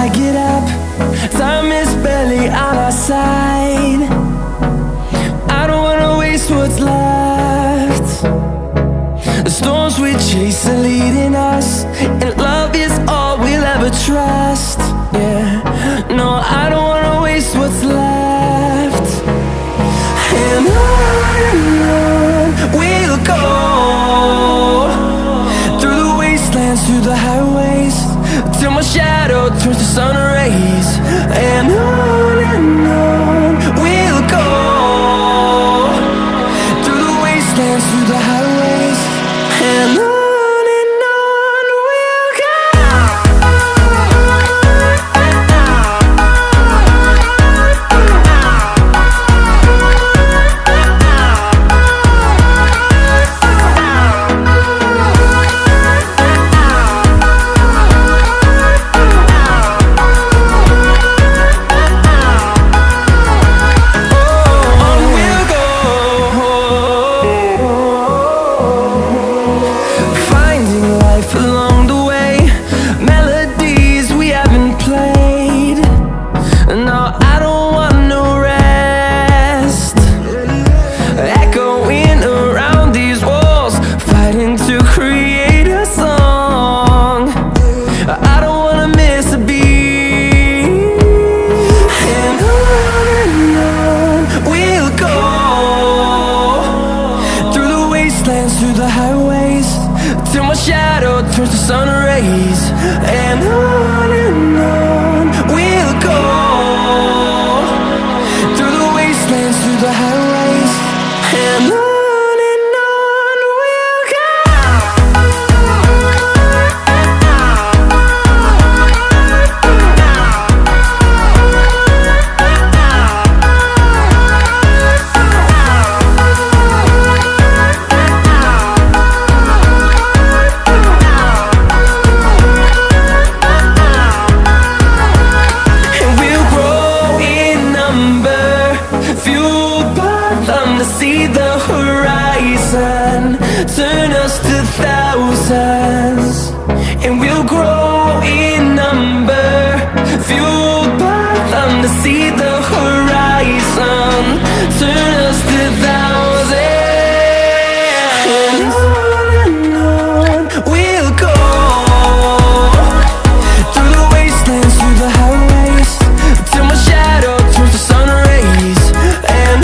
I get up. Time is barely on our side. I don't wanna waste what's left. The storms we chase are leading us, and love is all we'll ever trust. Yeah, no, I don't wanna waste what's left. And on we'll go, through the wastelands, through the highways, till my shadow turns to sun rays. And on we'll go, through the wastelands, through the highways, and on we'll go. Through the highways, till my shadow turns to sun rays. And on we'll go, through the wastelands, through the highways, and on we'll go. See the horizon, turn us to thousands, and we'll grow in number, fueled by them. To see the horizon, turn us to thousands, and on we'll go, through the wastelands, through the highways, till my shadow turns to sun rays. And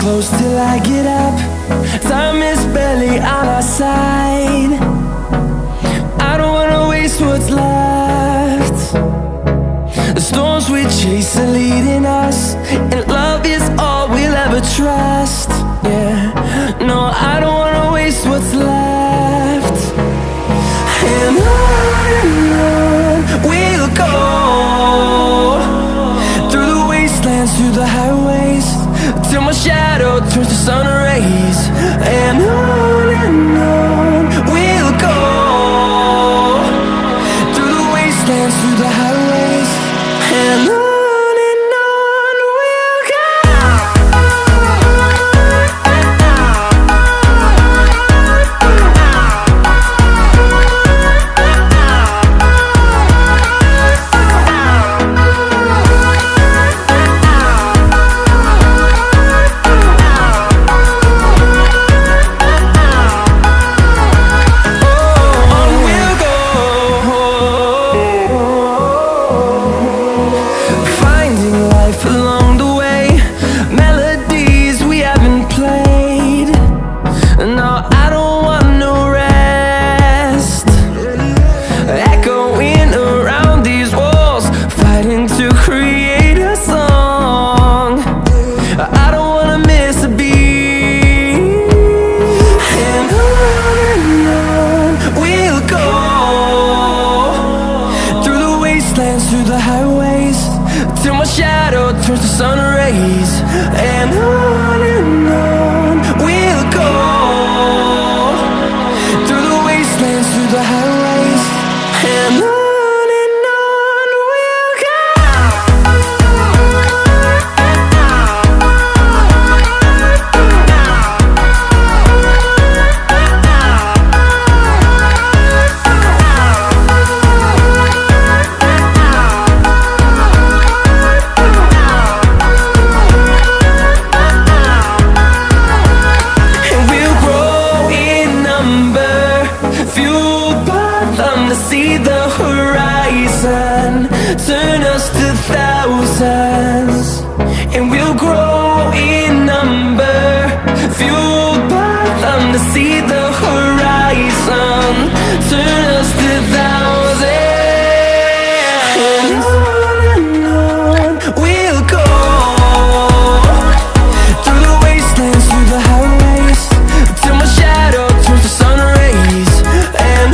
close till I get up. Time is barely on our side. I don't wanna waste what's left. The storms we chase are leading us, and love is all we'll ever trust. Yeah, no, I don't wanna waste what's left. And on we'll go, through the wastelands, through the highways, till my shadow turns to sun rays. And on we'll go, through the wastelands, through the highways, and on we'll go. turns to sun rays. And on we'll go, through the wastelands, through the highways. And on we'll go. To see the horizon, turn us to thousands, and we'll grow in number, fueled by them. To see the horizon, turn us to thousands, and on we'll go, through the wastelands, through the highways, till my shadow turns to sun rays. And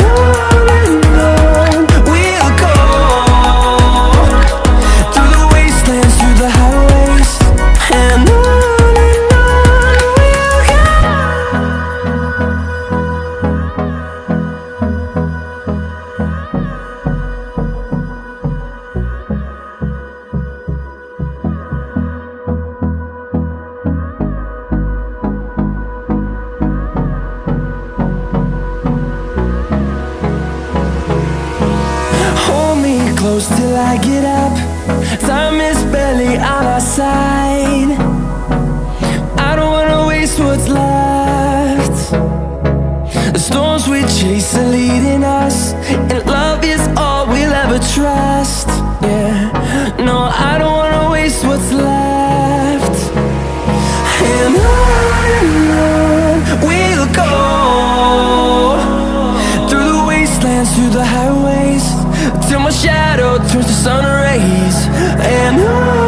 close till I get up. Time is barely on our side. I don't wanna waste what's left. The storms we chase are leading us, and love is all we'll ever trust. Yeah, no, I don't wanna waste what's left. And on we'll go, through the wastelands, through the highways, till my shadow turns to sun rays. And on